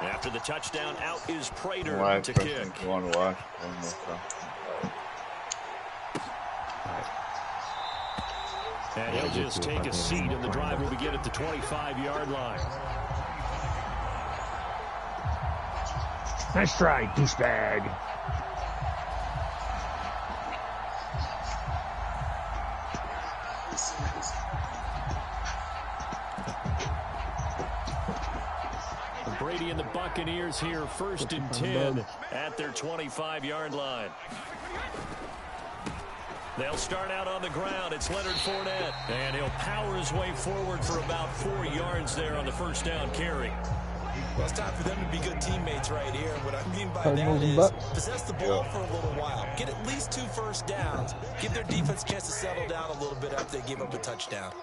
After the touchdown, out is Prater to kick. You want to watch? And he'll just take a seat, and the drive will begin at the 25-yard line. Nice try, douchebag. Brady and the Buccaneers here, 1st and 10 at their 25-yard line. They'll start out on the ground. It's Leonard Fournette, and he'll power his way forward for about 4 yards there on the first down carry. Well, it's time for them to be good teammates right here. And what I mean by that is possess the ball for a little while. Get at least 2 first downs. Give their defense a chance to settle down a little bit after they give up a touchdown.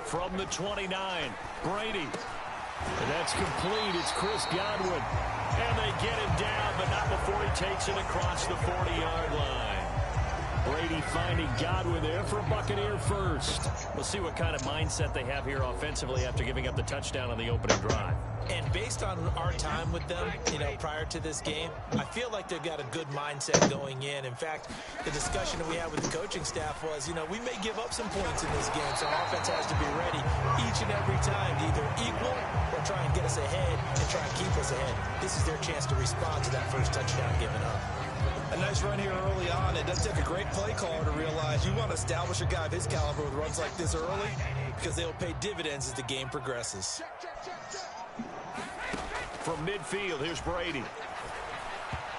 From the 29, Brady. And that's complete. It's Chris Godwin. And they get him down, but not before he takes it across the 40-yard line. Brady finding Godwin there for a Buccaneer first. We'll see what kind of mindset they have here offensively after giving up the touchdown on the opening drive. And based on our time with them, prior to this game, I feel like they've got a good mindset going in. In fact, the discussion that we had with the coaching staff was, we may give up some points in this game, so our offense has to be ready each and every time to either equal or try and get us ahead and try and keep us ahead. This is their chance to respond to that first touchdown given up. A nice run here early on. It does take a great play caller to realize you want to establish a guy of his caliber with runs like this early because they'll pay dividends as the game progresses. From midfield, here's Brady.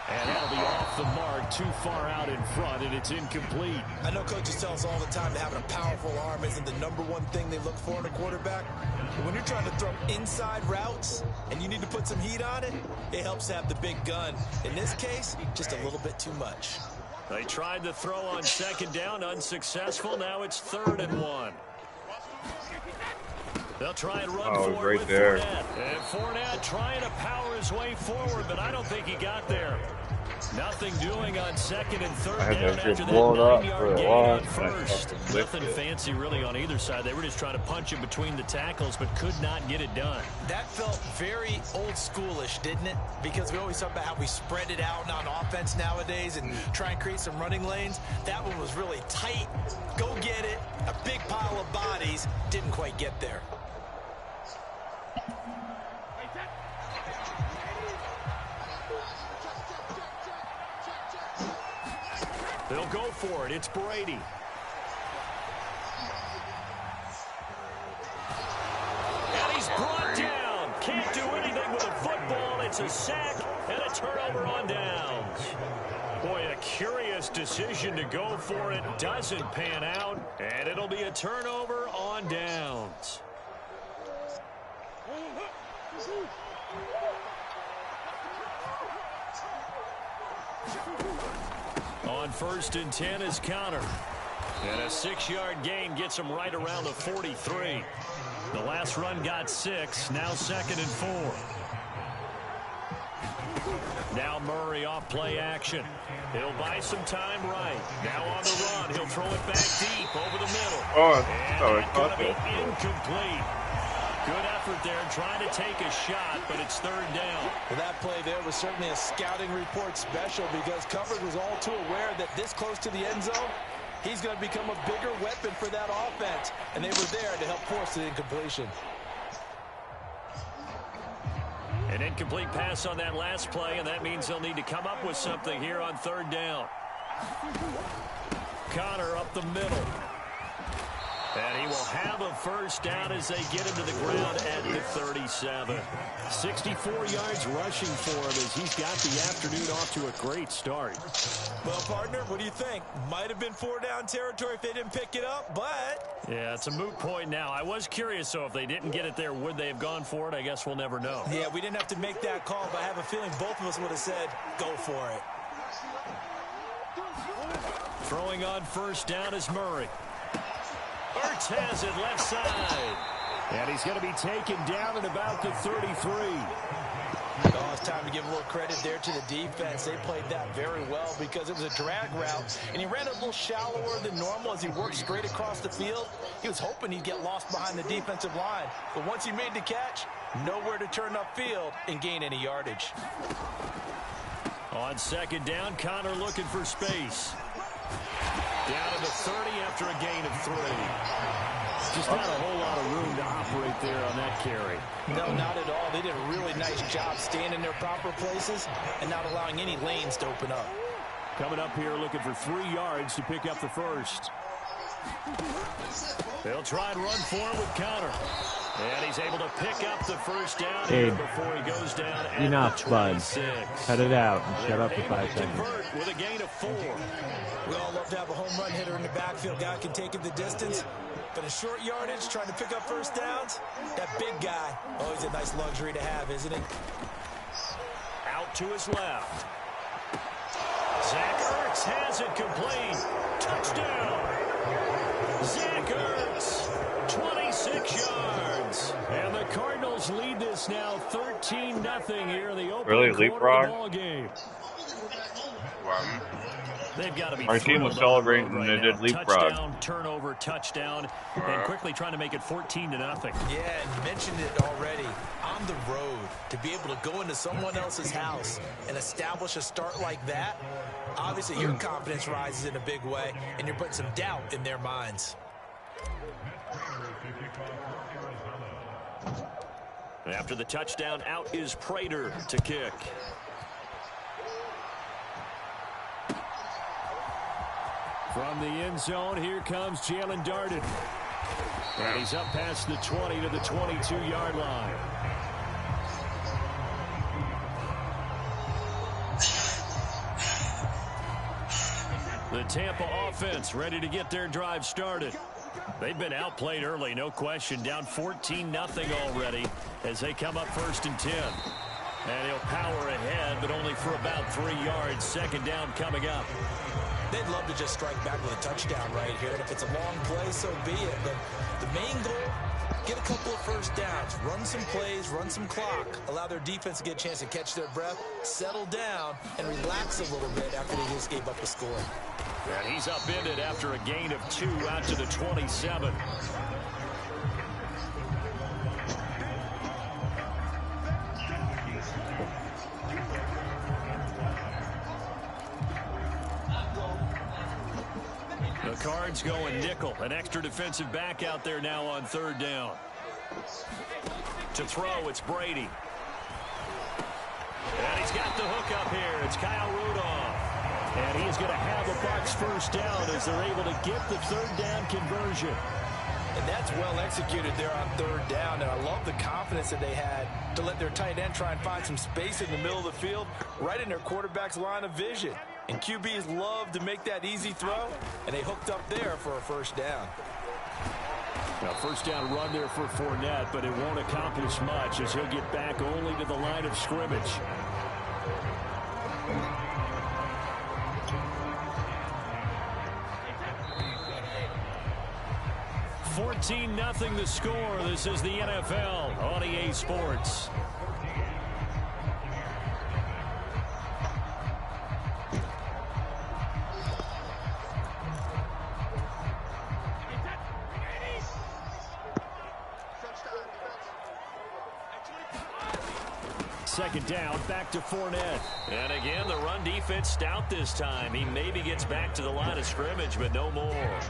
And that'll be off the mark, too far out in front, and it's incomplete. I know coaches tell us all the time that having a powerful arm isn't the #1 thing they look for in a quarterback. But when you're trying to throw inside routes and you need to put some heat on it, it helps to have the big gun. In this case, just a little bit too much. They tried to throw on 2nd down, unsuccessful. Now it's 3rd and 1. They'll try and run forward right with there. Fournette. And Fournette trying to power his way forward, but I don't think he got there. Nothing doing on 2nd and 3rd down after that 9-yard gain on first. Nothing fancy really on either side. They were just trying to punch it between the tackles, but could not get it done. That felt very old schoolish, didn't it? Because we always talk about how we spread it out on offense nowadays and try and create some running lanes. That one was really tight. Go get it. A big pile of bodies. Didn't quite get there. They'll go for it. It's Brady. And he's brought down. Can't do anything with a football. It's a sack and a turnover on downs. Boy, a curious decision to go for it. Doesn't pan out. And it'll be a turnover on downs. On 1st and 10 is Connor. And a 6-yard gain gets him right around the 43. The last run got 6. Now 2nd and 4. Now Murray off play action. He'll buy some time right. Now on the run. He'll throw it back deep over the middle. And it's going to be incomplete. Good effort there, trying to take a shot, but it's 3rd down. Well, that play there was certainly a scouting report special because coverage was all too aware that this close to the end zone, he's going to become a bigger weapon for that offense, and they were there to help force the incompletion. An incomplete pass on that last play, and that means they'll need to come up with something here on 3rd down. Connor up the middle. And he will have a first down as they get him to the ground at the 37. 64 yards rushing for him as he's got the afternoon off to a great start. Well, partner, what do you think? Might have been 4-down territory if they didn't pick it up, but... Yeah, it's a moot point now. I was curious, so if they didn't get it there, would they have gone for it? I guess we'll never know. Yeah, we didn't have to make that call, but I have a feeling both of us would have said, go for it. Throwing on 1st down is Murray. Ertz has it left side. And he's going to be taken down at about the 33. Oh, it's time to give a little credit there to the defense. They played that very well because it was a drag route, and he ran it a little shallower than normal as he worked straight across the field. He was hoping he'd get lost behind the defensive line, but once he made the catch, nowhere to turn upfield and gain any yardage. On second down, Connor looking for space. Down to the 30 after a gain of 3. Just not a whole lot of room to operate there on that carry. No, not at all. They did a really nice job staying in their proper places and not allowing any lanes to open up. Coming up here looking for 3 yards to pick up the first. They'll try and run for him with Connor. And he's able to pick up the first down here before he goes down at enough, the 26. bud. Cut it out and shut up for 5 seconds. With a gain of 4. We all love to have a home run hitter in the backfield. Guy can take it the distance. But in short yardage, trying to pick up first downs, that big guy, always a nice luxury to have, isn't he? Out to his left. Zach Ertz has it complete. Touchdown. Zach Ertz, 26 yards. And the Cardinals lead this now 13-0 here in the opening quarter of the ball game. They've got to be our team was celebrating when they did leapfrog. Touchdown, turnover, touchdown, and quickly trying to make it 14-0. Yeah, and mentioned it already. On the road, to be able to go into someone else's house and establish a start like that, obviously your confidence rises in a big way, and you're putting some doubt in their minds. After the touchdown, out is Prater to kick. From the end zone, here comes Jalen Darden. And he's up past the 20 to the 22-yard line. The Tampa offense ready to get their drive started. They've been outplayed early, no question. Down 14-0 already as they come up 1st and 10. And he'll power ahead, but only for about 3 yards. Second down coming up. They'd love to just strike back with a touchdown right here. And if it's a long play, so be it. But the main goal, get a couple of first downs, run some plays, run some clock, allow their defense to get a chance to catch their breath, settle down, and relax a little bit after they just gave up a score. And he's upended after a gain of 2 out to the 27. The Cards going nickel. An extra defensive back out there now on 3rd down. To throw, it's Brady. And he's got the hook up here. It's Kyle Rudolph. And he's going to have a Bucs first down as they're able to get the 3rd down conversion. And that's well executed there on 3rd down. And I love the confidence that they had to let their tight end try and find some space in the middle of the field, right in their quarterback's line of vision. And QBs love to make that easy throw, and they hooked up there for a first down. Now, first down run there for Fournette, but it won't accomplish much as he'll get back only to the line of scrimmage. $14-0 the score. This is the NFL on EA Sports. Second down, back to Fournette. And again, the run defense stout this time. He maybe gets back to the line of scrimmage, but no more.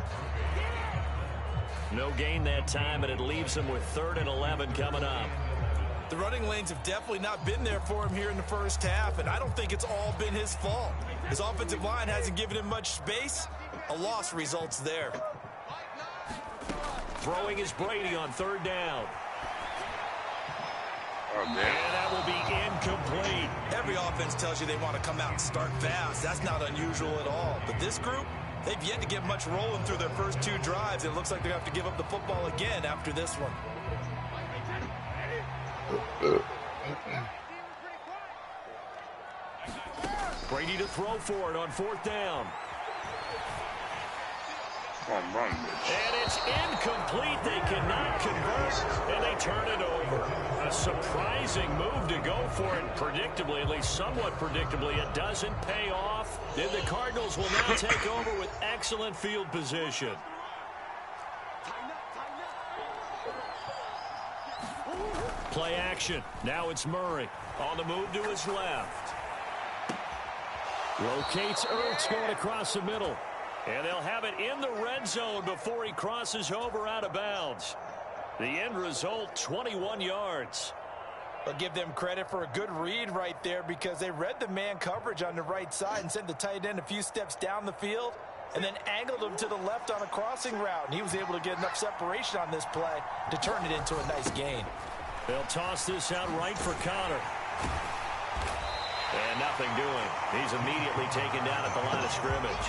No gain that time, and it leaves him with 3rd and 11 coming up. The running lanes have definitely not been there for him here in the first half, and I don't think it's all been his fault. His offensive line hasn't given him much space. A loss results there. Throwing is Brady on 3rd down. Oh, man. And that will be incomplete. Every offense tells you they want to come out and start fast. That's not unusual at all. But this group, they've yet to get much rolling through their first 2 drives. It looks like they're going to have to give up the football again after this one. Brady to throw for it on 4th down. And it's incomplete. They cannot convert, and they turn it over. A surprising move to go for it. Predictably, at least somewhat predictably, it doesn't pay off. Then the Cardinals will now take over with excellent field position. Play action. Now it's Murray on the move to his left. Locates Ertz going across the middle. And they'll have it in the red zone before he crosses over out of bounds. The end result, 21 yards. I'll give them credit for a good read right there because they read the man coverage on the right side and sent the tight end a few steps down the field and then angled him to the left on a crossing route. And he was able to get enough separation on this play to turn it into a nice gain. They'll toss this out right for Connor. And nothing doing. He's immediately taken down at the line of scrimmage.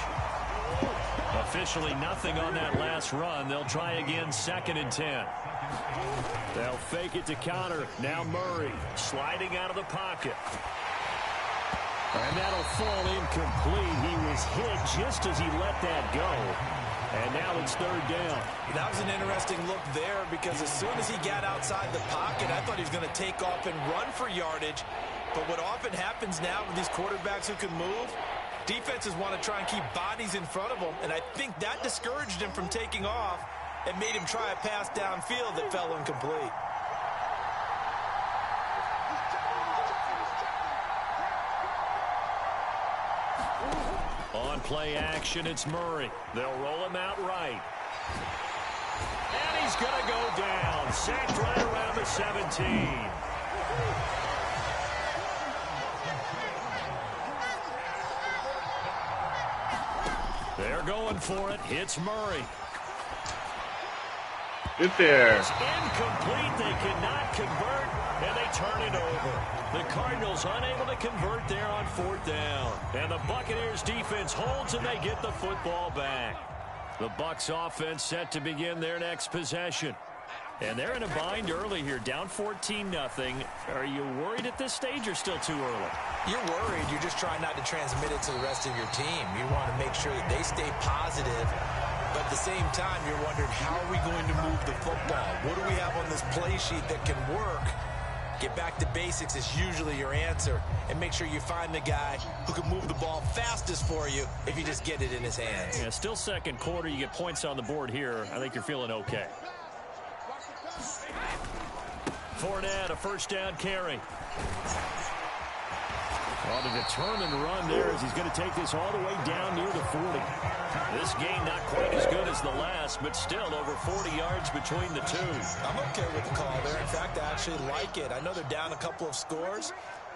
Officially nothing on that last run. They'll try again, 2nd and 10. They'll fake it to Connor. Now Murray sliding out of the pocket. And that'll fall incomplete. He was hit just as he let that go. And now it's 3rd down. That was an interesting look there because as soon as he got outside the pocket, I thought he was going to take off and run for yardage. But what often happens now with these quarterbacks who can move, defenses want to try and keep bodies in front of them, and I think that discouraged him from taking off and made him try a pass downfield that fell incomplete. On play action, it's Murray. They'll roll him out right. And he's going to go down. Sacked right around the 17. They're going for it. It's Murray. Get there. It's incomplete. They cannot convert, and they turn it over. The Cardinals unable to convert there on 4th down. And the Buccaneers defense holds, and they get the football back. The Bucs offense set to begin their next possession. And they're in a bind early here, down 14-0. Are you worried at this stage or still too early? You're worried. You're just trying not to transmit it to the rest of your team. You want to make sure that they stay positive. But at the same time, you're wondering, how are we going to move the football? What do we have on this play sheet that can work? Get back to basics is usually your answer. And make sure you find the guy who can move the ball fastest for you if you just get it in his hands. Yeah, still 2nd quarter. You get points on the board here. I think you're feeling okay. Fournette, a 1st down carry. On a determined run there as he's going to take this all the way down near the 40. This game not quite as good as the last, but still over 40 yards between the two. I'm okay with the call there. In fact, I actually like it. I know they're down a couple of scores,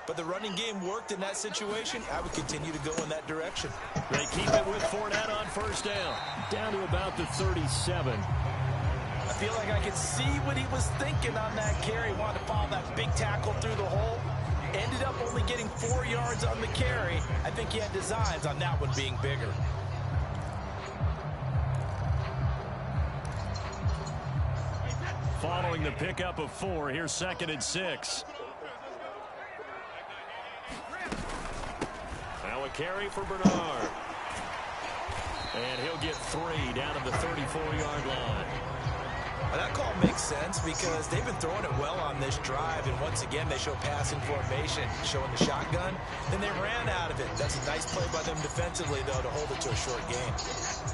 but the running game worked in that situation. I would continue to go in that direction. They keep it with Fournette on 1st down. Down to about the 37. I feel like I could see what he was thinking on that carry. Wanted to follow that big tackle through the hole. Ended up only getting 4 yards on the carry. I think he had designs on that one being bigger. Following the pickup of 4, here's 2nd and 6. Now a carry for Bernard. And he'll get 3 down at the 34-yard line. Well, that call makes sense because they've been throwing it well on this drive, and once again they show passing formation, showing the shotgun. Then they ran out of it. That's a nice play by them defensively, though, to hold it to a short game.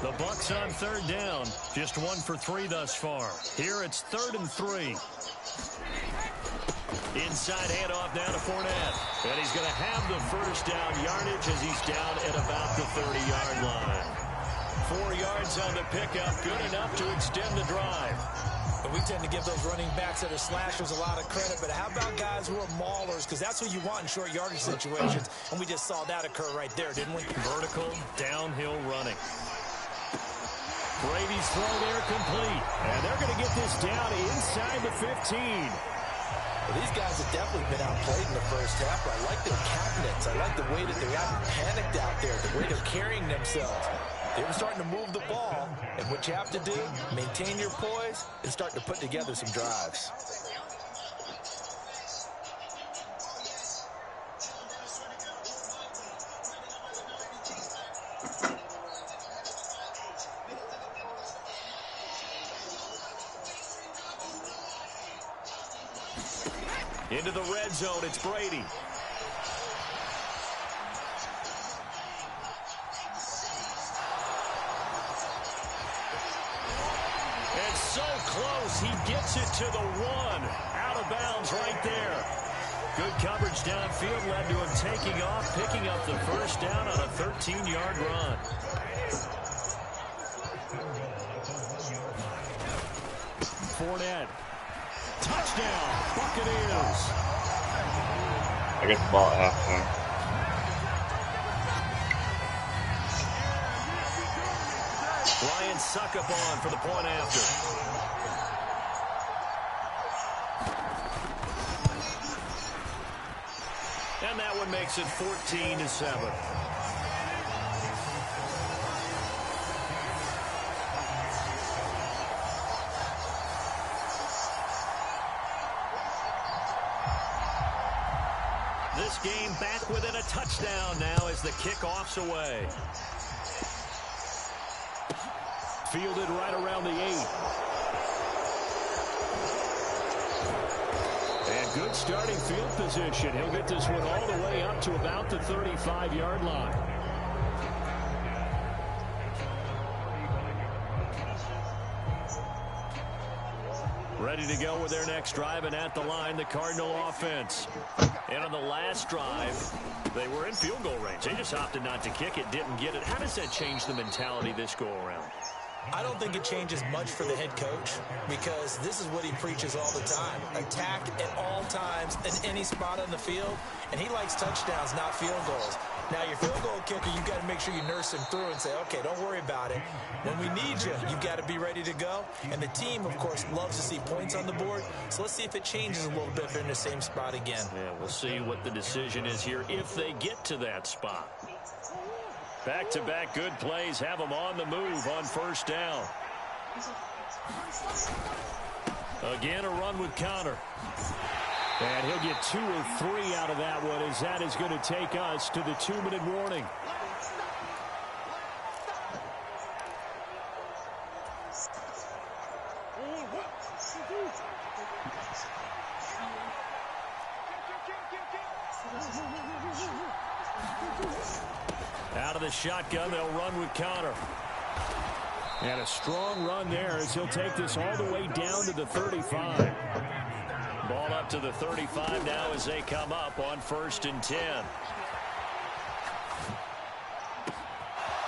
The Bucs on 3rd down, just 1 for 3 thus far. Here it's 3rd and 3. Inside handoff now to Fournette, and he's going to have the 1st down yardage as he's down at about the 30-yard line. 4 yards on the pickup, good enough to extend the drive. But we tend to give those running backs that are slashers a lot of credit, but how about guys who are maulers? Because that's what you want in short yardage situations, and we just saw that occur right there, didn't we? Vertical, downhill running. Brady's throw there complete, and they're going to get this down inside the 15. Well, these guys have definitely been outplayed in the first half. I like their cabinets. I like the way that they're not panicked out there, the way they're carrying themselves. They were starting to move the ball, and what you have to do, maintain your poise and start to put together some drives. Into the red zone, it's Brady. And so close, he gets it to the 1. Out of bounds right there. Good coverage downfield led to him taking off, picking up the first down on a 13-yard run. Fournette. Touchdown, Buccaneers. I guess the ball at halftime. Ryan Succop on for the point after. And that one makes it 14-7. This game back within a touchdown now as the kickoff's away. Fielded right around the 8. And good starting field position. He'll get this one all the way up to about the 35-yard line. Ready to go with their next drive, and at the line, the Cardinal offense. And on the last drive, they were in field goal range. They just opted not to kick it, didn't get it. How does that change the mentality this go-around? I don't think it changes much for the head coach because this is what he preaches all the time. Attack at all times in any spot on the field, and he likes touchdowns, not field goals. Now, your field goal kicker, you've got to make sure you nurse him through and say, okay, don't worry about it. When we need you, you've got to be ready to go. And the team, of course, loves to see points on the board. So let's see if it changes a little bit if they're in the same spot again. Yeah, we'll see what the decision is here if they get to that spot. Back-to-back good plays have them on the move on first down. Again, a run with Connor. And he'll get 2 or 3 out of that one, as that is going to take us to the 2-minute warning. Out of the shotgun, they'll run with Connor. And a strong run there as he'll take this all the way down to the 35. Ball up to the 35 now as they come up on 1st and 10.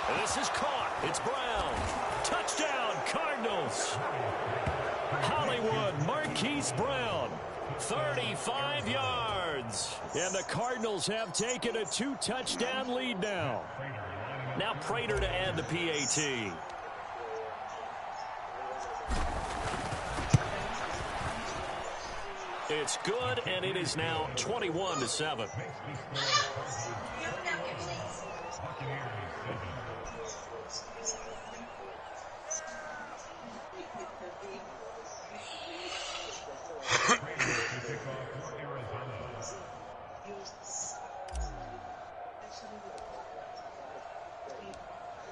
And this is caught. It's Brown. Touchdown, Cardinals. Hollywood Marquise Brown. 35 yards. And the Cardinals have taken a 2-touchdown lead now. Now Prater to add the PAT. It's good, and it is now 21-7.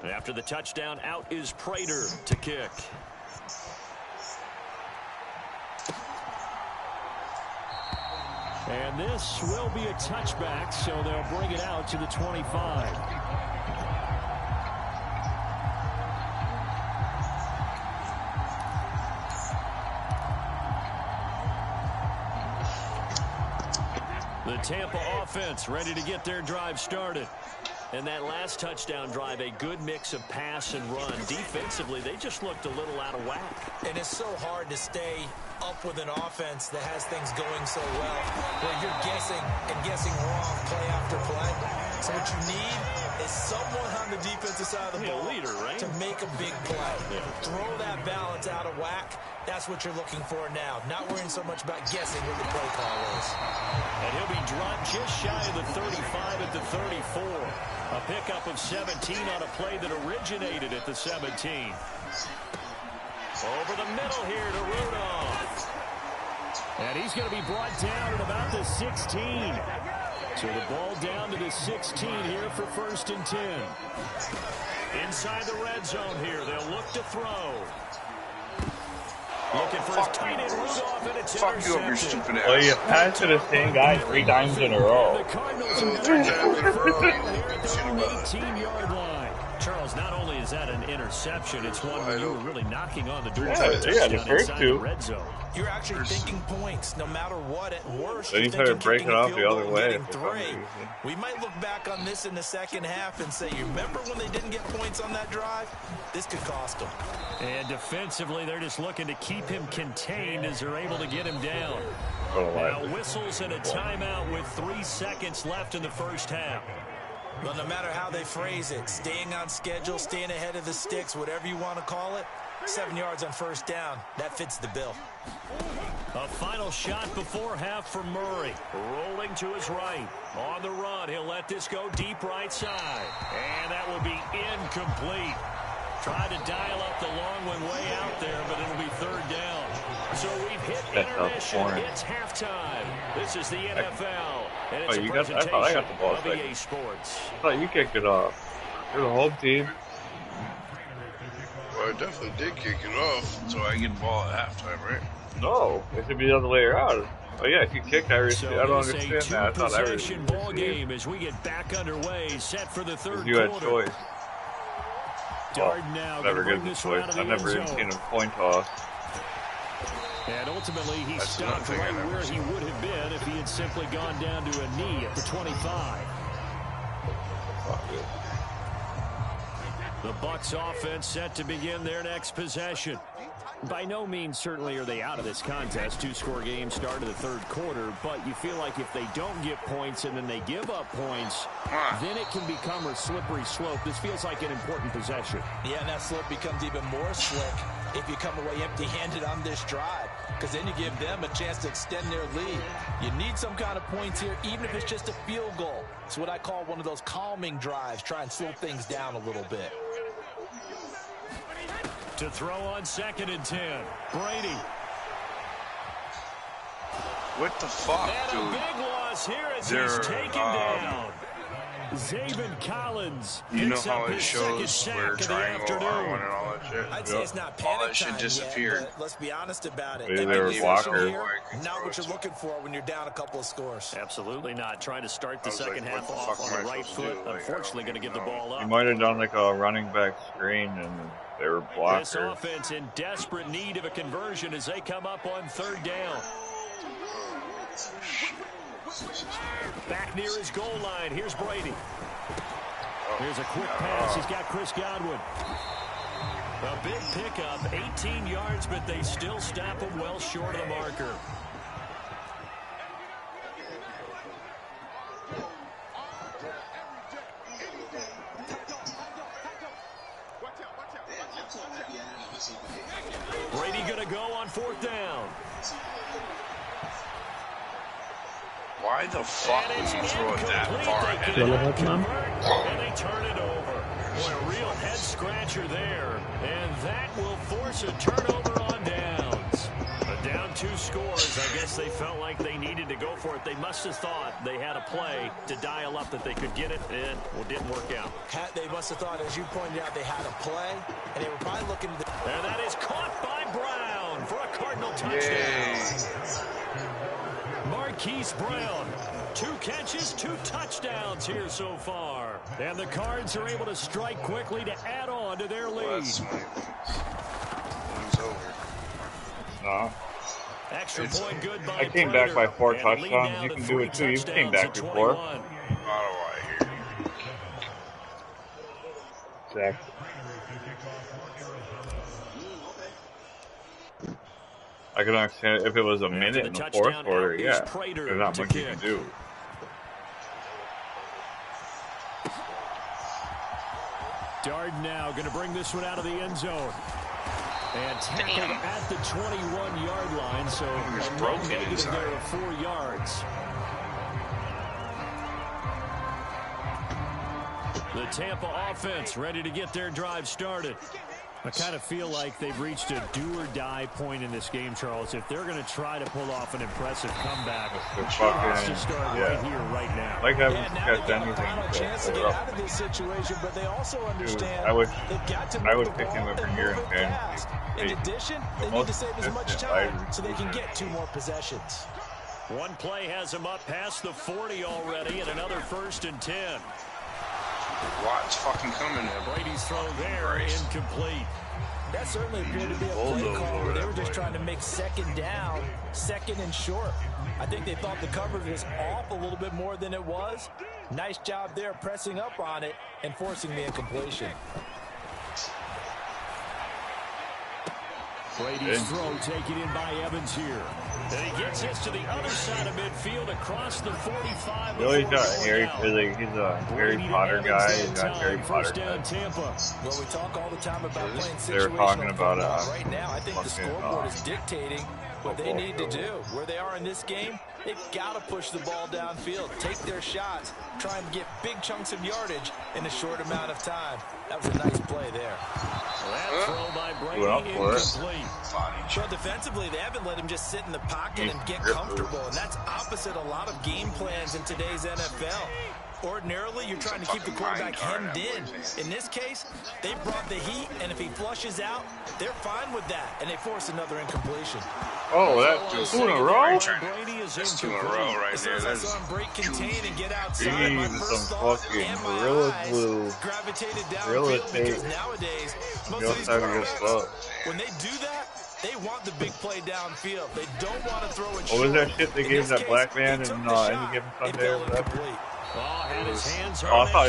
After the touchdown, out is Prater to kick. And this will be a touchback, so they'll bring it out to the 25. The Tampa offense ready to get their drive started. And that last touchdown drive, a good mix of pass and run. Defensively, they just looked a little out of whack. And it's so hard to stay up with an offense that has things going so well, where you're guessing and guessing wrong play after play. So what you need is someone on the defensive side of the ball leader, right? To make a big play. Yeah. Throw that balance out of whack. That's what you're looking for now. Not worrying so much about guessing what the play call is. And he'll be dropped just shy of the 35 at the 34. A pickup of 17 on a play that originated at the 17. Over the middle here to Rudolph. And he's going to be brought down at about the 16. So the ball down to the 16 here for 1st and 10. Inside the red zone here, they'll look to throw. Looking for his tight end Rudolph, and it's Fuck you up your stupid ass. Well, you passed to the same guy 3 times in a row. The Cardinals are going to here at their own 18-yard line. Charles, not only is that an interception, it's one where you were really knocking on the door. Yeah, the first two. Red zone. You're actually thinking points, no matter what. At worst, Then you you're better break thinking it off kicking the a other field way. goal and getting 3. We might look back on this in the second half and say, you remember when they didn't get points on that drive? This could cost them. And defensively, they're just looking to keep him contained as they're able to get him down. Now whistles and a timeout with 3 seconds left in the first half. Well, no matter how they phrase it, staying on schedule, staying ahead of the sticks, whatever you want to call it, 7 yards on first down, that fits the bill. A final shot before half for Murray. Rolling to his right. On the run, he'll let this go deep right side. And that will be incomplete. Tried to dial up the long one way out there, but it'll be third down. So we've hit intermission. It's halftime. This is the NFL. And it's a presentation I got the ball of EA Sports. I thought you kicked it off. You're the home team. Well, I definitely did kick it off, so I get the ball at halftime, right? No, it should be the other way around. Oh yeah, if you kick, I don't understand that. I thought I two-possession ball game as we get back underway, set for the third you had quarter. choice. Dard now Never going get to the bring this choice. one I've never even seen a coin toss. And ultimately, he stopped right where he would have been if he had simply gone down to a knee at the 25. The Bucs offense set to begin their next possession. By no means certainly are they out of this contest. 2-score game start of the third quarter, but you feel like if they don't get points and then they give up points, then it can become a slippery slope. This feels like an important possession. Yeah, and that slope becomes even more slick if you come away empty-handed on this drive, because then you give them a chance to extend their lead. You need some kind of points here, even if it's just a field goal. It's what I call one of those calming drives. Try and slow things down a little bit. To throw on 2nd and 10. Brady. What the fuck, And dude? a big loss here as he's taken down. Zayvon Collins You know picks how up it his shows second where sack of the triangle R1 afternoon. and all that shit? I'd say it's not All panic that shit time disappeared. yet, but let's be honest about it. Maybe they were blocker. Not what you're looking for when you're down a couple of scores. Absolutely not. Trying to start the I was second like, half what the off fuck on am the I right supposed to foot. do? Like, Unfortunately, going to give the ball up. You might have done like a running back screen and they were blocker. This offense in desperate need of a conversion as they come up on 3rd down. Back near his goal line. Here's Brady. Here's a quick pass. He's got Chris Godwin. A big pickup, 18 yards, but they still stop him well short of the marker. Brady going to go on 4th down. Why the fuck would you throw it that far ahead? And they turn it over. Boy, a real head scratcher there. And that will force a turnover on downs. But down 2 scores, I guess they felt like they needed to go for it. They must have thought they had a play to dial up that they could get it, and it didn't work out. They must have thought, as you pointed out, they had a play, and they were probably looking to... And that is caught by Brown for a Cardinal touchdown. Marquise Brown, 2 catches, 2 touchdowns here so far. And the Cards are able to strike quickly to add on to their lead. One's over. No. Extra point good by I came back by 4 Prater, touchdowns. You can do it too. You came back before. How do I hear you? Exactly. I could understand if it was a minute in the 4th quarter, yeah. There's not much you can do. Dard now going to bring this one out of the end zone. And tackled at the 21-yard line, so a negative there of 4 yards. The Tampa offense ready to get their drive started. I kind of feel like they've reached a do-or-die point in this game, Charles. If they're going to try to pull off an impressive comeback, it has to start right here, right now. Like I haven't catch anything. Chance to get out of this situation, but they also understand they've got to I would pick him every year in fantasy. In addition, they need to save as much time so they can get 2 more possessions. One play has him up past the 40 already, and another 1st and 10. Watch fucking coming there. Brady's throw there, incomplete. That certainly appeared to be a play call where they were just trying to make 2nd down, 2nd and short. I think they thought the coverage was off a little bit more than it was. Nice job there pressing up on it and forcing the incompletion. Brady's throw taken in by Evans here. And he gets this to the other side of midfield across the 45. Really, he's a Harry Potter guy. He's got Harry Potter guy. Well, we talk all the time about playing situational. They're talking about right now, I think the scoreboard is dictating what they need to do. Where they are in this game, they've got to push the ball downfield, take their shots, try and get big chunks of yardage in a short amount of time. That was a nice play there. That throw by Brady incomplete. But defensively, they haven't let him just sit in the pocket and get comfortable, and that's opposite a lot of game plans in today's NFL. Ordinarily, you're trying to keep the quarterback hemmed in. In this case, they brought the heat, and if he flushes out, they're fine with that, and they force another incompletion. Oh, that's 2 in a row? That's 2 in a row right there. That's a break contain and get outside. My first some thought, fucking and my Gorilla eyes Glue. gravitated downfield because nowadays, most of these quarterbacks, when they do that, they want the big play downfield. They don't want to throw it short. What was that shit they gave that black man in any given Sunday or whatever? Had his hands Oh, I thought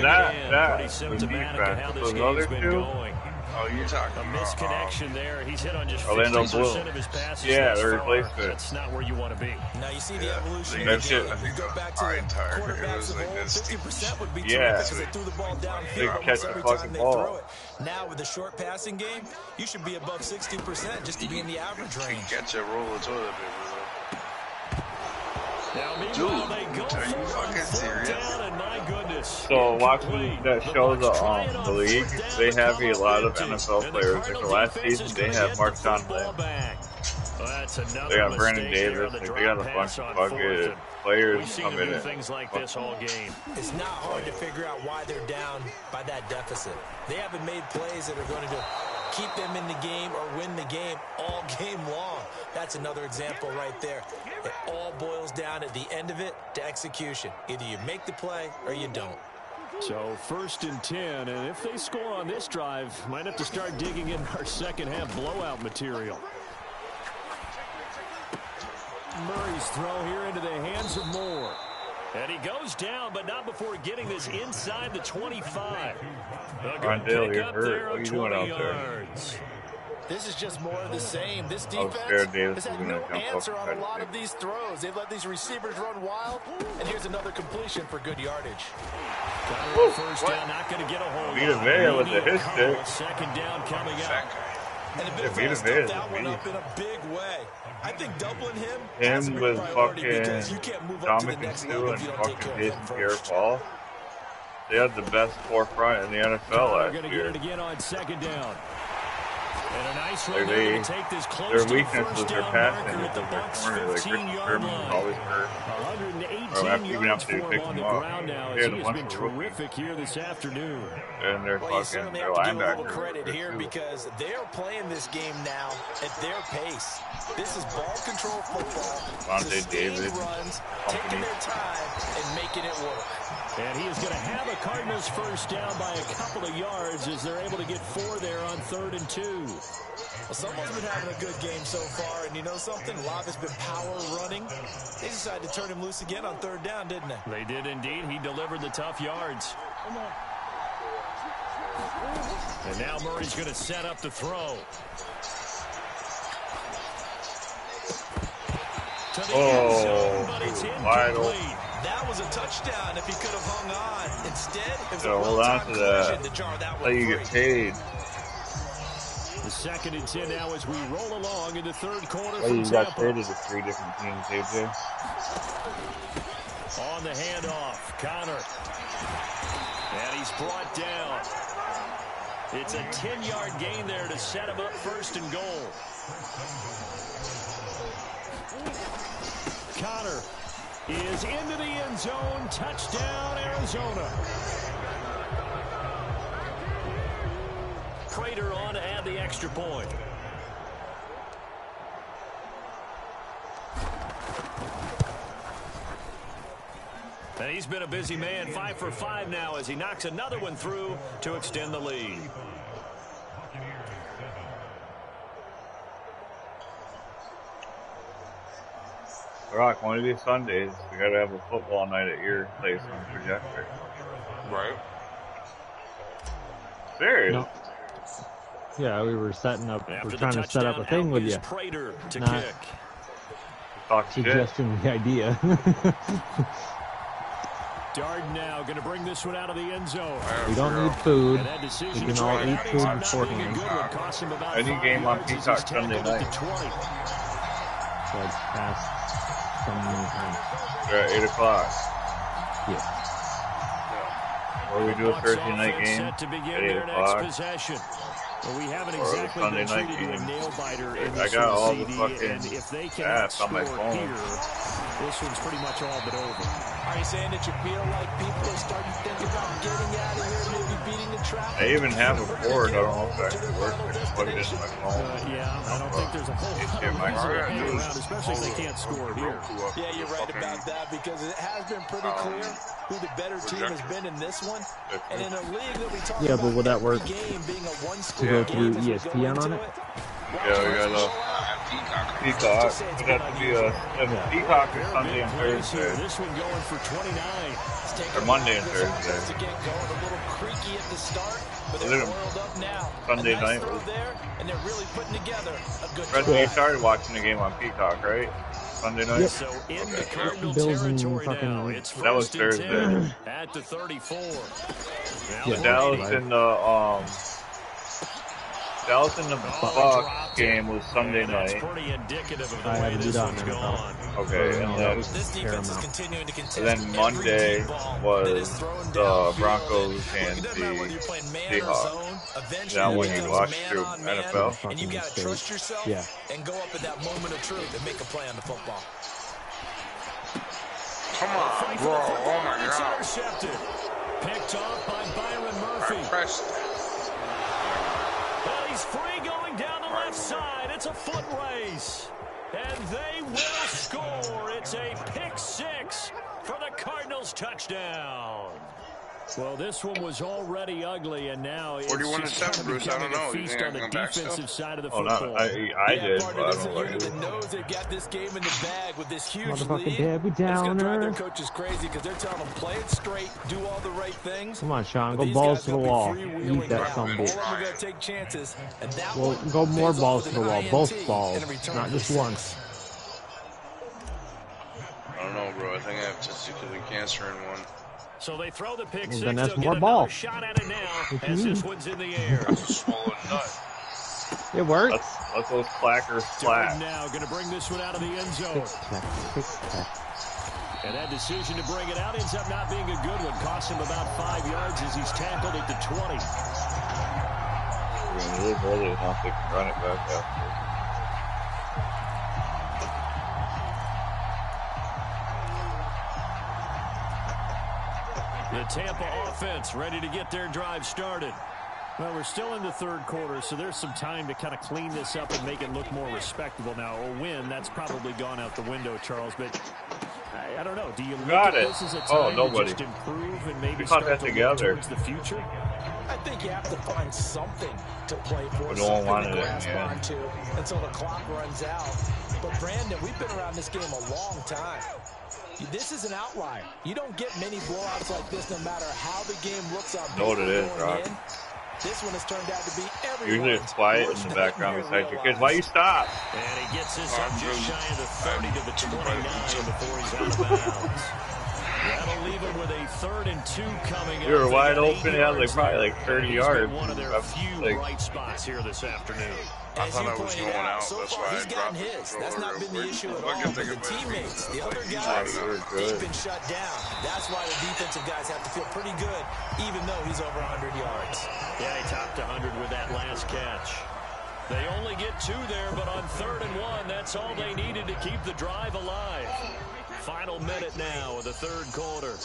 that Pretty was symptomatic of how this those game's other been 2? going. Oh, you're talking A misconnection there. He's hit on just Orlando 50% of his passes. Yeah, they thus replaced far. it. That's not where you want to be. Now you see the evolution. That shit. You go back to the quarterbacks of old, 50% would be terrific because they threw the ball downfield almost every time they throw it. Now with the short passing game, you should be above 60% just to be in the average range. Catch a roll of toilet paper. Now, Dude, they go are you fucking serious? down, and my goodness. So watching that show, the league, they have a lot of NFL players. Like the last season, they have Marshawn Lynch. They got Brandon Davis. Like they got a bunch of fucking players coming in. Things like this all game. It's not hard to figure out why they're down by that deficit. They haven't made plays that are going to keep them in the game or win the game all game long. That's another example right there. It all boils down at the end of it to execution. Either you make the play or you don't. So 1st and 10, and if they score on this drive, might have to start digging in our second half blowout material. Murray's throw here into the hands of Moore. And he goes down, but not before getting this inside the 25. Rondale, you're hurt. What are you doing out there? This is just more of the same. This defense has had no answer on a lot of these throws. They've let these receivers run wild, and here's another completion for good yardage. First down, not going to get a hold. Vita Vea with the hit stick. 2nd down coming up. And the Bills stepped that one up in a big way. I think doubling him with fucking Dominic Sue and fucking Jason Pierre-Paul. They had the best forefront in the NFL last year. Get it again on 2nd down. And a nice like their weakness was their passing with the corner. Like Richard Sherman always hurt. 118 yards for him on the ground now. He has been terrific here this afternoon. And they're fucking their linebacker. Credit here because they're playing this game now at their pace. This is ball control football. Davis, runs, taking their time and making it work. And he is going to have a Cardinals first down by a couple of yards as they're able to get 4 there on 3rd and 2. Well, someone's been having a good game so far, and you know something? Love has been power running. They decided to turn him loose again on 3rd down, didn't they? They did indeed. He delivered the tough yards. And now Murray's going to set up the throw. To the end zone, but it's incomplete. That was a touchdown if he could have hung on. Instead, it was a well-timed collision to jar that one free. You get paid. The 2nd and 10 now as we roll along in the 3rd quarter. You got traded to 3 different teams, AJ. On the handoff, Connor. And he's brought down. It's a 10-yard gain there to set him up first and goal. Connor is into the end zone. Touchdown, Arizona. Prater on to add the extra point. And he's been a busy man, 5 for 5 now as he knocks another one through to extend the lead. Rock, one of these Sundays, we gotta have a football night at your place on the projector. Right. Serious? No. Yeah, we were setting up. After we're trying to set up a thing with you. Prater to Not kick. Talk shit. suggesting the idea. Darden now going to bring this one out of the end zone. We don't need food. And that We decision can all eat food not being a beforehand. good one cost him about Any 5 game on yards as Peacock he's Sunday tackled at night. the 20. So it's past some time. They're at 8 o'clock. Yeah. Or we do a Bucs Thursday night offense game set to begin at 8 their next o'clock. possession. Well, we haven't Or a exactly Sunday been night treated to a game. nail biter in I this got all one, the CD, fucking and if they cannot apps on my score phone. here, this one's pretty much all but over. Are you saying that you feel like people are starting to think about getting out of here, maybe beating the traffic? I even have a board. I don't know if it actually works. I just plug it into my phone. Yeah, I don't think there's a whole lot of reason to hang around, especially if they can't score here. Yeah, you're right about that because it has been pretty clear who the better team has been in this one. And in a league that we talk Yeah, but will that work game being a to go through ESPN on it? Yeah, we got a Peacock. But that would be a Peacock is Sunday and Thursday. This one going for 29. Or Monday and Thursday. To get going a little creaky at the start, but they're Little- oiled up now. Sunday A nice night throw was- there, and they're really putting together a good Preston, you drive. started watching the game on Peacock, right? Sunday night? Yep. So in the Cardinal Bills and territory now, fucking- it's That was first and Thursday. 10 at the 34. Now Yeah. The Dallas and the Bucs game was Sunday That's night. pretty indicative of the I way haven't this done one's it. gone. Okay, and that then was This defense is paramount. continuing to contest And then every Monday deep ball was that is thrown the downfield. Broncos and It doesn't matter whether you're playing man or Seahawks. zone. Eventually Now it when you becomes watch man through on man, NFL. and you got to trust yourself Yeah. and go up at that moment of truth and make a play on the football. Come on, bro. Oh my It's God. intercepted. Picked off by Byron Murphy. I pressed. Well, he's free going down the left side. It's a foot race. And they will score. It's a pick six for the Cardinals touchdown. Well, this one was already ugly, and now it's 41 just to 7, kind of Bruce. I don't becoming a know. You feast think I on the can come back still? defensive side of the Oh, no, football. I did, Part but I of this don't know unit what that it is. knows they've got this game in the bag with this huge Motherfucking lead. Debbie It's going to drive their Downer. coaches crazy because they're telling them play it straight, do all the right things. Come on, Sean. But Go these balls guys to the gonna be wall. freewheeling Eat that now. some All bitch. of them are going to take chances, and that Well, one go more pays balls off to with the an wall. Both INT balls. and a return Not for just 6. once. I don't know, bro. I think I have testicular cancer in one. So they throw the pick Well, six. then that's They'll more get ball. another shot at it now What you as this mean? one's in the air. That's a swollen nut. It works. Let's those clackers flat. Jordan now going to bring this one out of the end zone. And that decision to bring it out ends up not being a good one. Cost him about 5 yards as he's tackled at the 20. We're going to live enough they can run it back after. The Tampa offense ready to get their drive started. Well, we're still in the third quarter, so there's some time to kind of clean this up and make it look more respectable. Now, a win, that's probably gone out the window, Charles, but I don't know. Do you look Got at it. this as a Oh, time nobody. to just improve and maybe We caught start that to together. look towards the future? I think you have to find something to play for, We don't something want to it in grasp the end. onto until the clock runs out. But Brandon, we've been around this game a long time. This is an outlier. You don't get many blowouts like this no matter how the game looks on Know what it paper is, going Rock. in. This one has turned out to be Usually it's quiet in the background beside your kids. Why you stop? And he gets this up just shy of the 30 to the 29 before he's out of bounds. That'll leave him with a 3rd and 2 coming up. You were They wide got 8 open. It had like yards probably there. like 30 He's yards. been one of their few Like, bright spots here this afternoon. I thought I was going out. So That's far, why he's I gotten dropped his. the That's not been the issue at all. But the teammates, the other guys, they've been shut down. That's why the defensive guys have to feel pretty good, even though he's over 100 yards. Yeah, he topped 100 with that last catch. They only get 2 there, but on 3rd and 1, that's all they needed to keep the drive alive. Final minute now of the 3rd quarter.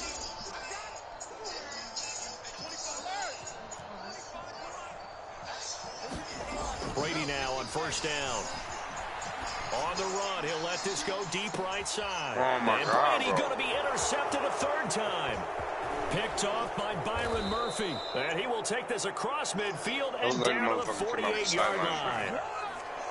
Brady now on 1st down. On the run, he'll let this go deep right side. Oh, my and God, Brady going to be intercepted a 3rd time. Picked off by Byron Murphy. And he will take this across midfield and down to the 48-yard line.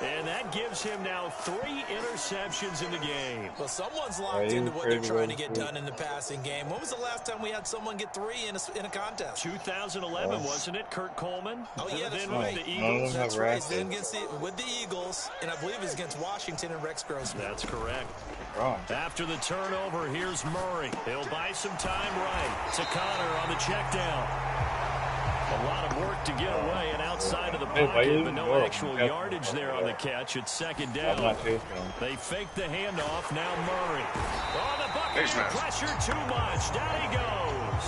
And that gives him now 3 interceptions in the game. Well, someone's locked into what they're trying to get done in the passing game. When was the last time we had someone get 3 in a contest? 2011, wasn't it? Kurt Coleman? Oh, yeah, that's then right. With the Eagles. That's right. Then with the Eagles, and I believe it's against Washington and Rex Grossman. That's correct. After the turnover, here's Murray. He'll buy some time right to Connor on the check down. A lot of work to get away and outside of the pocket, but no actual yardage there on the catch. It's 2nd down. They fake the handoff. Now Murray. Oh, the Buccaneers pressure too much. Down he goes.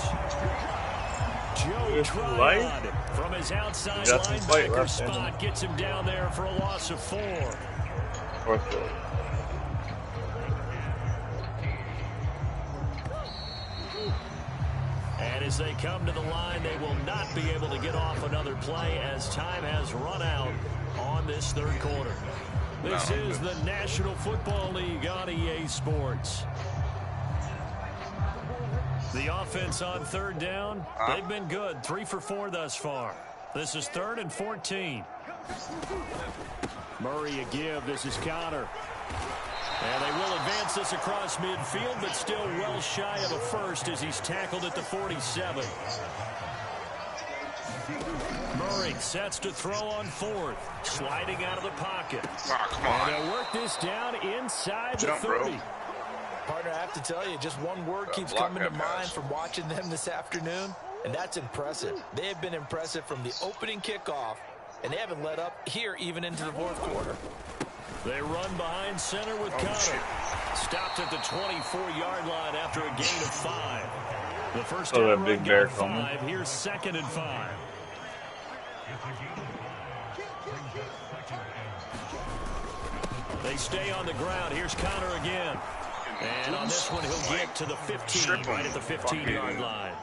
Joe Tryon from his outside linebacker spot gets him down there for a loss of 4. And as they come to the line, they will not be able to get off another play as time has run out on this 3rd quarter. This is the National Football League on EA Sports. The offense on 3rd down, they've been good. 3 for 4 thus far. This is 3rd and 14. Murray a give. This is Connor. And they will advance this across midfield, but still well shy of a first as he's tackled at the 47. Murray sets to throw on 4th, sliding out of the pocket. And they'll work this down inside the 30. Partner, I have to tell you, just one word keeps coming to mind from watching them this afternoon, and that's impressive. They have been impressive from the opening kickoff, and they haven't let up here even into the 4th quarter. They run behind center with Connor. Stopped at the 24-yard line after a gain of 5. The first down run got 5. Here's 2nd and 5. They stay on the ground. Here's Connor again. And on this one, he'll get to the 15, right at the 15-yard line.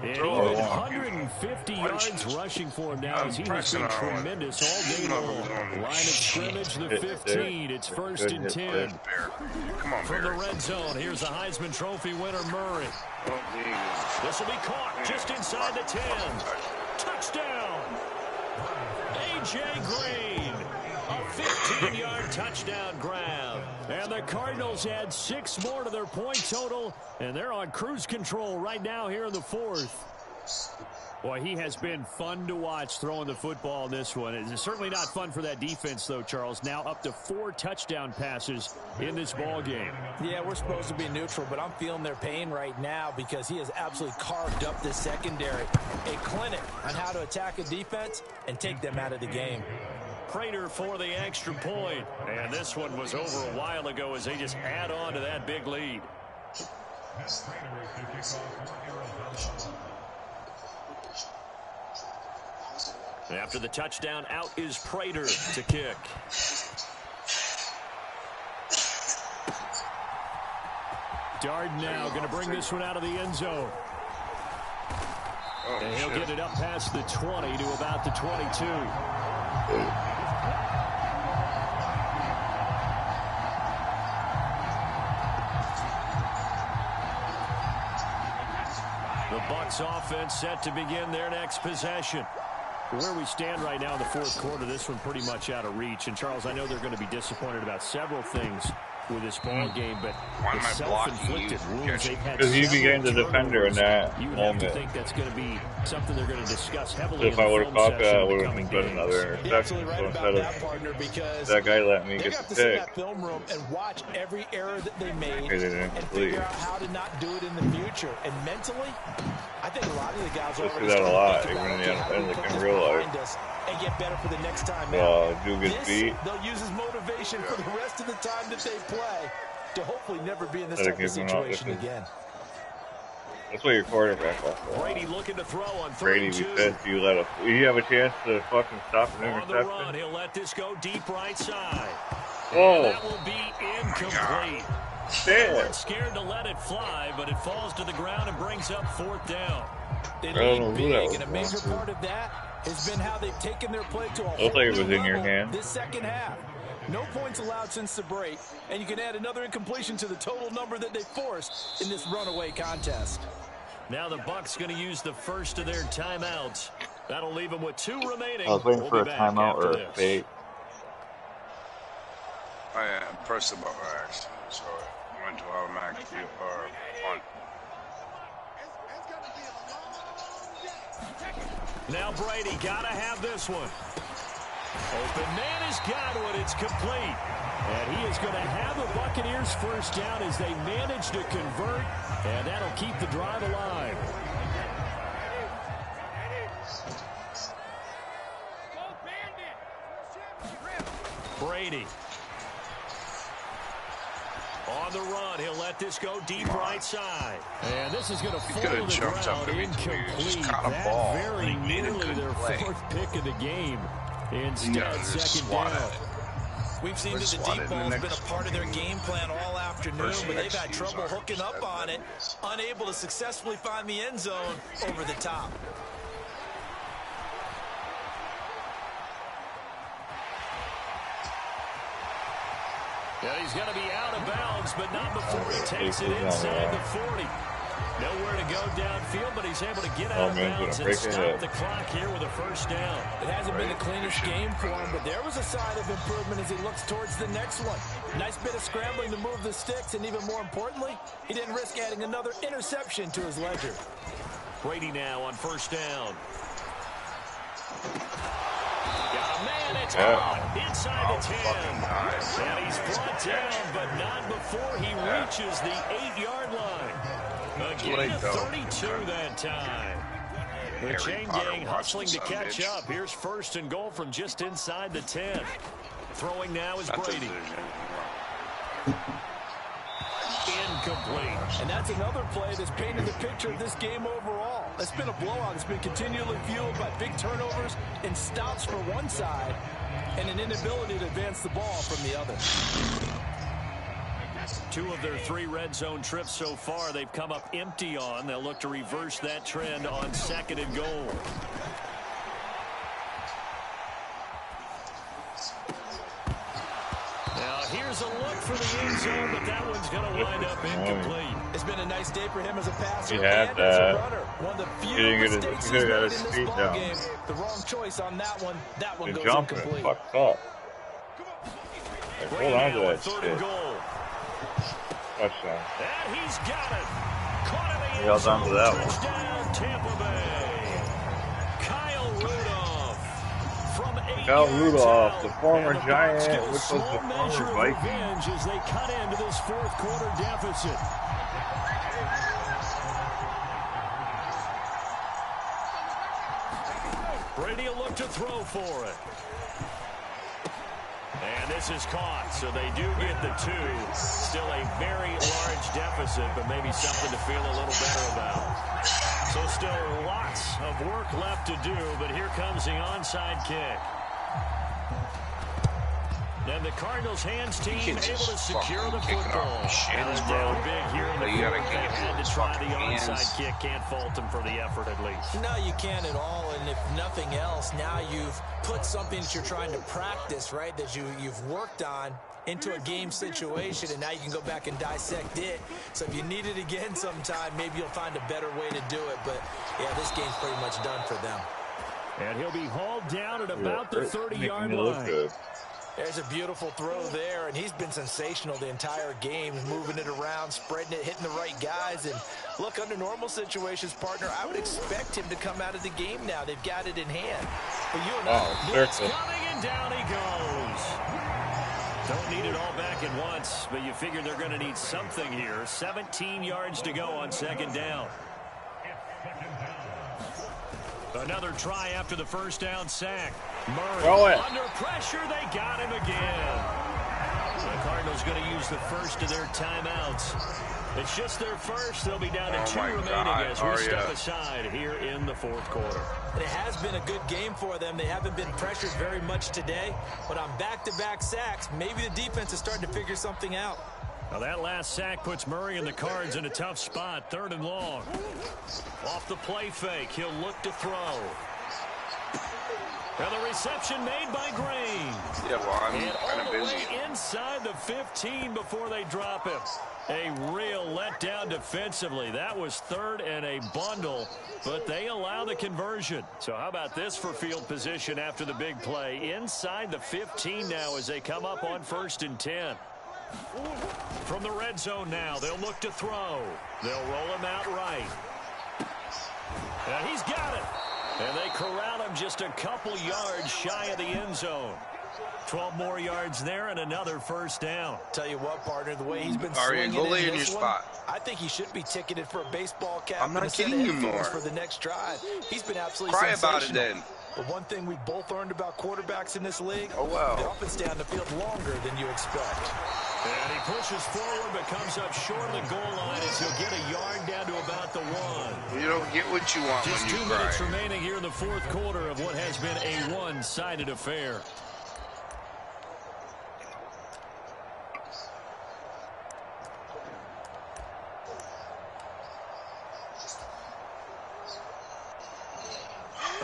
And even 150 yards rushing for him now as he has been tremendous all day long. Line of scrimmage, the 15. It's 1st and 10. From the red zone, here's the Heisman Trophy winner, Murray. This will be caught just inside the 10. Touchdown! A.J. Green. A 15-yard touchdown grab. And the Cardinals add 6 more to their point total, and they're on cruise control right now here in the 4th. Boy, he has been fun to watch throwing the football in this one. It's certainly not fun for that defense, though, Charles. Now up to 4 touchdown passes in this ball game. Yeah, we're supposed to be neutral, but I'm feeling their pain right now because he has absolutely carved up this secondary. A clinic on how to attack a defense and take them out of the game. Prater for the extra point. And this one was over a while ago as they just add on to that big lead. After the touchdown, out is Prater to kick. Darden now going to bring this one out of the end zone. And he'll get it up past the 20 to about the 22. The Bucs offense set to begin their next possession. Where we stand right now in the 4th quarter, this one pretty much out of reach. And, Charles, I know they're going to be disappointed about several things with this ball game, but it's self-inflicted wounds they've had. Because he became the defender in that you moment. have to think that's going to be something they're going to discuss heavily. If I would have caught that, I would have been another interception. So instead of that guy let me get the pick. Sit in that film room and watch every error that they made and figure out how to not do it in the future. And mentally, I think a lot of the guys already that a lot, even in the NFL, like in real life. and get better for the next time out. Oh, Drew gets beat. They'll use as motivation for the rest of the time that they play to hopefully never be in this type of situation again. That's what your quarterback was for. Brady looking to throw on 3-2. Brady, because you have a chance to fucking stop an interception. On the run, he'll let this go deep right side. Oh. And that will be incomplete. They weren't scared to let it fly, but it falls to the ground and brings up 4th down. They lead big, and a major part of that has been how they've taken their play to a whole like it was new in your level hand. this second half. No points allowed since the break, and you can add another incompletion to the total number that they forced in this runaway contest. Now the Bucs going to use the first of their timeouts. That'll leave them with 2 remaining. I was waiting for a timeout or a fake. I pressed the button by accident, so it went to automatic or punt. Now Brady got to have this one. Open man is Godwin. It's complete. And he is going to have the Buccaneers first down as they manage to convert. And that'll keep the drive alive. Brady. On the run, he'll let this go deep right side. And this is going to fall to the ground incomplete. That very nearly their 4th pick of the game. Instead, 2nd down. We've seen that the deep ball's been a part of their game plan all afternoon, but they've had trouble hooking up on it, unable to successfully find the end zone over the top. Yeah, he's going to be out of bounds, but not before he takes it inside the 40. Nowhere to go downfield, but he's able to get out of bounds and stop the clock here with a first down. It hasn't been the cleanest game for him, but there was a sign of improvement as he looks towards the next one. Nice bit of scrambling to move the sticks, and even more importantly, he didn't risk adding another interception to his ledger. Brady now on first down. Got a man, it's on inside the 10. And he's brought down, but not before he reaches the 8-yard line. A gain of 32 that time. The chain gang hustling to catch up. Here's 1st and goal from just inside the 10. Throwing now is Brady. Incomplete. And that's another play that's painted the picture of this game overall. It's been a blowout. It's been continually fueled by big turnovers and stops for one side and an inability to advance the ball from the other. 2 of their 3 red zone trips so far they've come up empty on. They'll look to reverse that trend on 2nd and goal. Now here's a look for the end zone, but that one's going to wind up incomplete. It's been a nice day for him as a passer and as a runner. One of the few mistakes he's made in this ballgame. The wrong choice on that one. That one goes incomplete. Fucked up. Hold on to that shit. Touchdown. And he's got it. Caught in the He held on to that one. Touchdown, Tampa Bay. Kyle Rudolph from 8 Kyle yards Rudolph, out. the former And Giant, get a which was small the measure former of Viking. revenge as they cut into this 4th quarter deficit. Brady will look to throw for it. And this is caught, so they do get the 2. Still a very large deficit, but maybe something to feel a little better about. So still lots of work left to do, but here comes the onside kick. And the Cardinals' hands team able to secure the football. And down big here in the fourth. They had to try the onside kick. Can't fault them for the effort at least. No, you can't at all. And if nothing else, now you've put something that you're trying to practice, right, that you've worked on into a game situation, and now you can go back and dissect it. So if you need it again sometime, maybe you'll find a better way to do it. But, yeah, this game's pretty much done for them. And he'll be hauled down at about the 30-yard line. There's a beautiful throw there, and he's been sensational the entire game, moving it around, spreading it, hitting the right guys. And look, under normal situations, partner, I would expect him to come out of the game now. They've got it in hand. But you and Blitz coming, and down he goes. Don't need it all back at once, but you figure they're going to need something here. 17 yards to go on 2nd down. A Another try after the first down sack. Murray under pressure. They got him again. The Cardinals going to use the first of their timeouts. It's just their first. They'll be down to 2 remaining as we step aside here in the fourth quarter. It has been a good game for them. They haven't been pressured very much today, but on back-to-back sacks, maybe the defense is starting to figure something out. Now that last sack puts Murray and the Cards in a tough spot. 3rd and long. Off the play fake, he'll look to throw. And the reception made by Green. Yeah, well, I'm and kind of busy. Inside the 15 before they drop him. A real letdown defensively. That was 3rd and a bundle, but they allow the conversion. So how about this for field position after the big play? Inside the 15 now as they come up on 1st and 10. From the red zone now, they'll look to throw. They'll roll him out right. And he's got it. And they corral him just a couple yards shy of the end zone. 12 more yards there and another first down. Tell you what, partner, the way he's been swinging go lay in your this one, spot. I think he should be ticketed for a baseball cap. I'm not kidding you more. For the next drive. He's been absolutely Cry sensational. about it then. But one thing we both learned about quarterbacks in this league, they often stay on the field longer than you expect. And he pushes forward but comes up short of the goal line as he'll get a yard down to about the 1. You don't get what you want Just when you 2 cry. minutes remaining here in the fourth quarter of what has been a one-sided affair.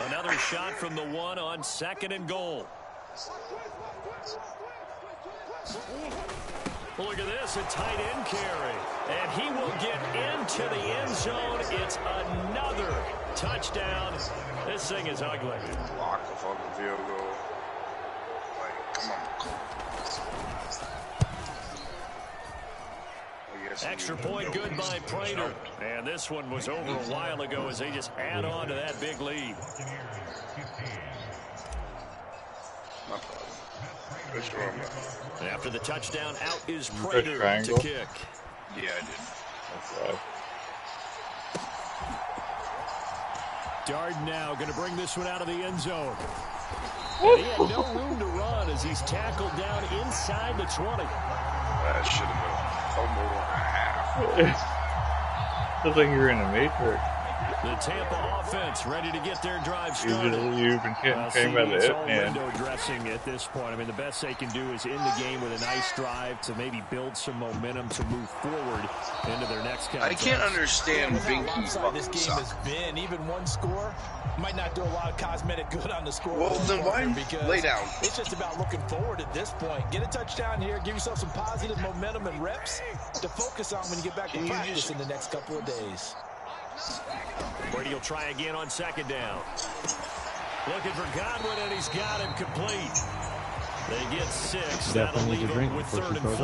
Another shot from the 1 on 2nd and goal. Look at this, a tight end carry. And he will get into the end zone. It's another touchdown. This thing is ugly. Block the fucking field goal. Like, come on. Extra point good by Prater. And this one was over a while ago as they just add on to that big lead. My problem. And after the touchdown, out is Prater to kick. Yeah, I did. That's right. Darden now going to bring this one out of the end zone. And he had no room to run as he's tackled down inside the 20. That should have been a fumble and a half. Looks like you're in a Matrix. The Tampa offense ready to get their drive started. You've been getting by the it's hip, all man. window dressing at this point. I mean, the best they can do is end the game with a nice drive to maybe build some momentum to move forward into their next contest. I can't understand Binky's This game has been even one score might not do a lot of cosmetic good on the score. Well, then why lay down? It's just about looking forward at this point. Get a touchdown here, give yourself some positive momentum and reps to focus on when you get back to practice in the next couple of days. Brady will try again on 2nd down. Looking for Godwin, and he's got him complete. They get 6. That'll leave him with 3rd and 4.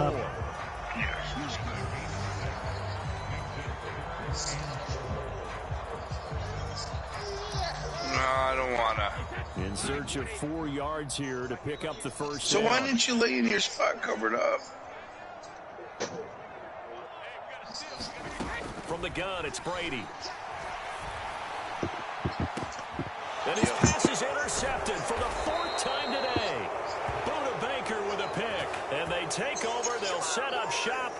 No, I don't want to. In search of 4 yards here to pick up the first So down. why didn't you lay in your spot covered up? From the gun, it's Brady. And his pass is intercepted for the 4th time today. Buda Baker with a pick. And they take over. They'll set up shop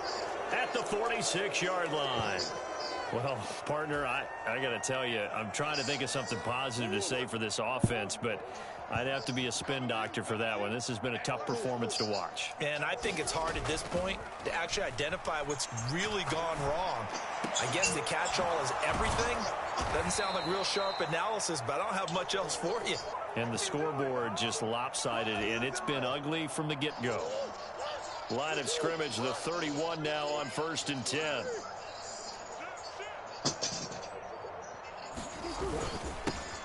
at the 46-yard line. Well, partner, I got to tell you, I'm trying to think of something positive to say for this offense, but I'd have to be a spin doctor for that one. This has been a tough performance to watch. And I think it's hard at this point to actually identify what's really gone wrong. I guess the catch-all is everything. Doesn't sound like real sharp analysis, but I don't have much else for you. And the scoreboard just lopsided, and it's been ugly from the get-go. Line of scrimmage, the 31 now on 1st and 10.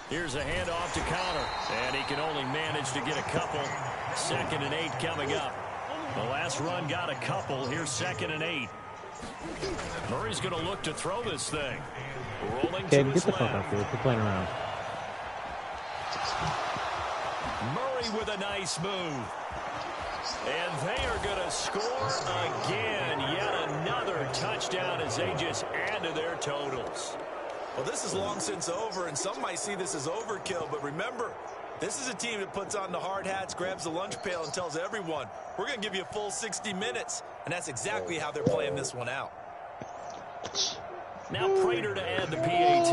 Here's a handoff to Connor, and he can only manage to get a couple. 2nd and 8 coming up. The last run got a couple. Here's 2nd and 8. Murray's going to look to throw this thing. Rolling to get his the fuck left. up, dude. We're playing around. Murray with a nice move. And they are going to score again. Yet another touchdown as they just add to their totals. Well, this is long since over, and some might see this as overkill, but remember, this is a team that puts on the hard hats, grabs the lunch pail, and tells everyone, we're going to give you a full 60 minutes. And that's exactly how they're playing this one out. Now Prater to add the PAT.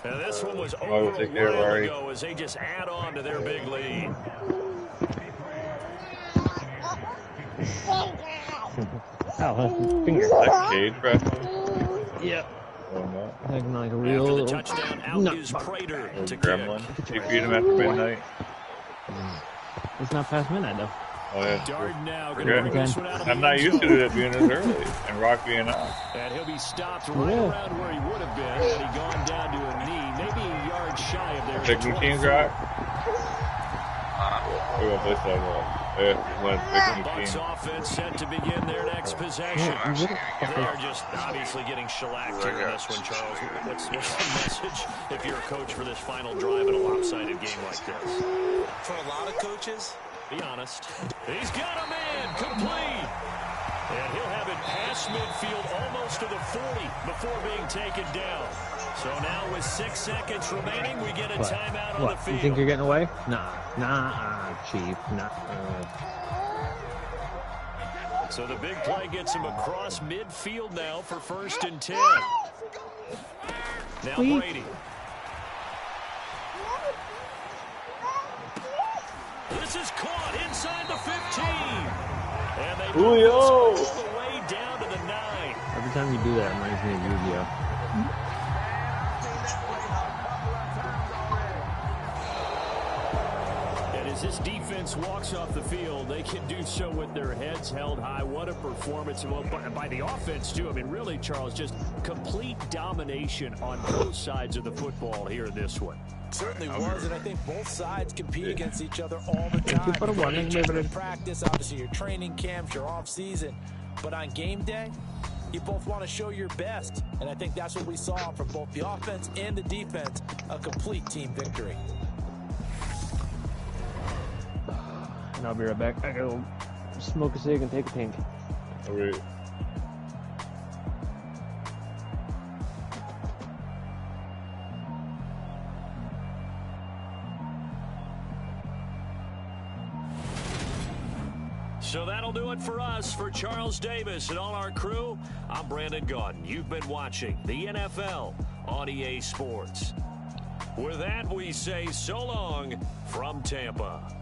Now this one was over a while ago as they just add on to their big lead. Oh, finger. That cage wrestling? Yep. Oh, no. Acting like a real After the touchdown, out is Prater to gremlin. kick. You feed him after midnight? It's not past midnight, though. Oh, yeah. Darden now going to bring this one out of I'm the not end used to zone. it being as early and Rock being out. And he'll be stopped right around where he would have been had he gone down to a knee, maybe a yard shy of there. Picking teams, Rock? We're going to play sidewalk. Yeah, Bucks offense set to begin their next possession. They're just obviously getting shellacked here in this one, Charles. What's the message if you're a coach for this final drive in a lopsided game like this? For a lot of coaches, be honest. He's got a man complete. And he'll have it past midfield almost to the 40 before being taken down. So now with 6 seconds remaining, we get a timeout on the field. You think you're getting away? Nah, Chief, nah. So the big play gets him across midfield now for 1st and 10. Now Brady. This is caught inside the 15. And they move this all the way down to the 9. Every time you do that, it reminds me of Yu-Gi-Oh. As this defense walks off the field, they can do so with their heads held high. What a performance by the offense, too. I mean, really, Charles, just complete domination on both sides of the football here in this one. Certainly was, and I think both sides compete against each other all the time. In practice, obviously your training camps, your off season, but on game day, you both want to show your best, and I think that's what we saw from both the offense and the defense, a complete team victory. And I'll be right back. I gotta go smoke a cig and take a pink. All right. So that'll do it for us. For Charles Davis and all our crew, I'm Brandon Gaudin. You've been watching the NFL on EA Sports. With that, we say so long from Tampa.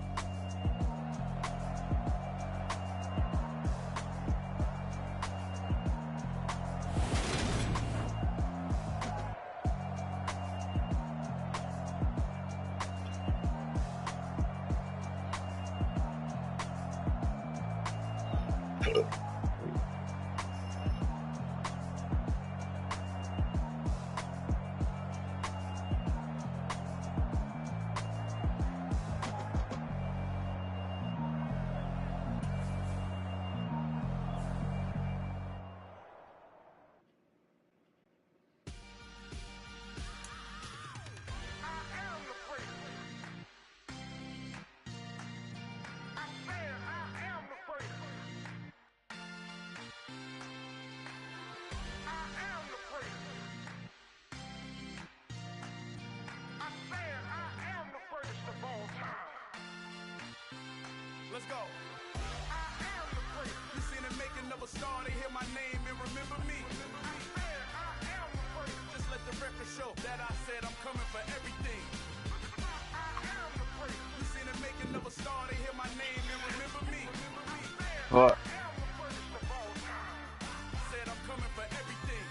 Let's go. I am the great. You seen the making of a star, they hear my name and remember me. I am the great. Just let the record show that I said I'm coming for everything. I am the great. You seen the making of a star, they hear my name and remember me. What? Said I'm coming for everything.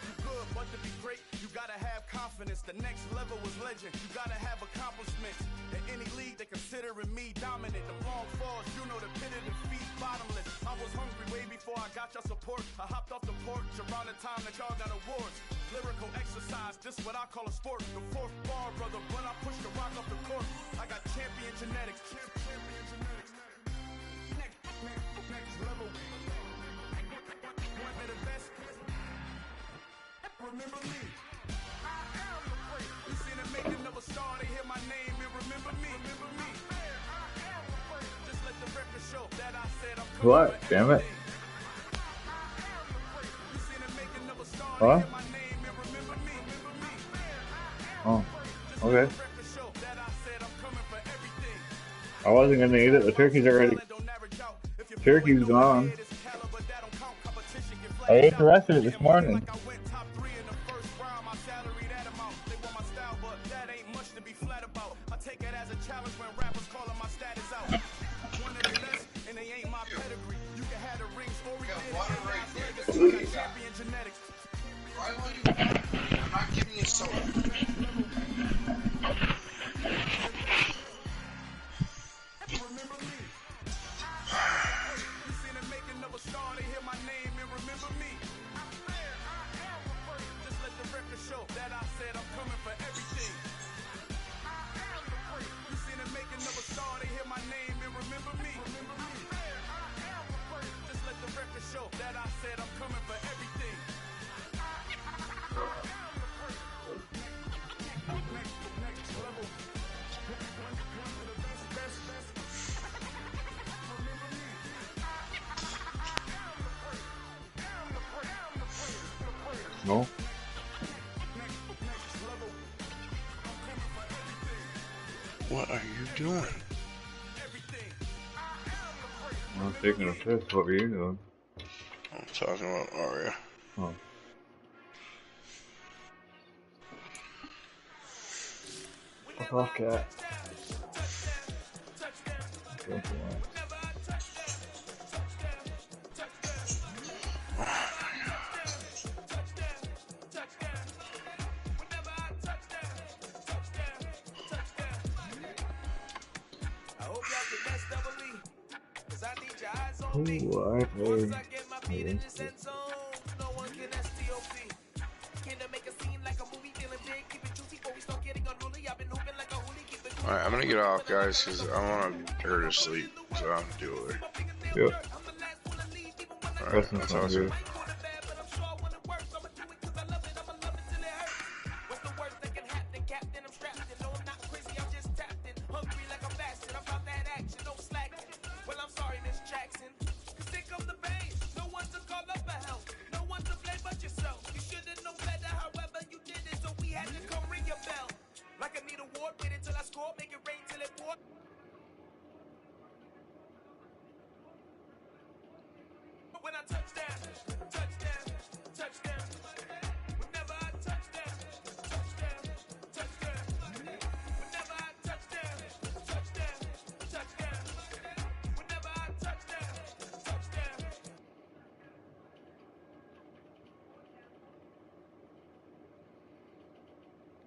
You good, but to be great, you gotta have confidence. The next level was legend. You gotta have accomplishments. In any league, they considering me dominant. The long falls, you know the pit of defeat, bottomless. I was hungry way before I got your support. I hopped off the porch around the time that y'all got awards. Lyrical exercise, this what I call a sport. The fourth bar, brother, when I push the rock off the court. I got champion genetics. Champion genetics. Next level. One of the best. Remember me. I am the great. You seen the making of a star, they hear my name and remember me. Remember me. I am the great. Just let the record show that I said I'm What? Damn it. What? Oh, okay. I wasn't gonna eat it. The turkey's already. Turkey's gone. I ate the rest of it this morning. I'm not giving you soda. No. What are you doing? I'm taking a piss. What were you doing? I'm talking about Aria. Oh. Okay. Ooh, I played. Alright, I'm gonna get off, guys, because I want her to sleep, so I'll deal with her. Yep. Alright, that's awesome. When I touch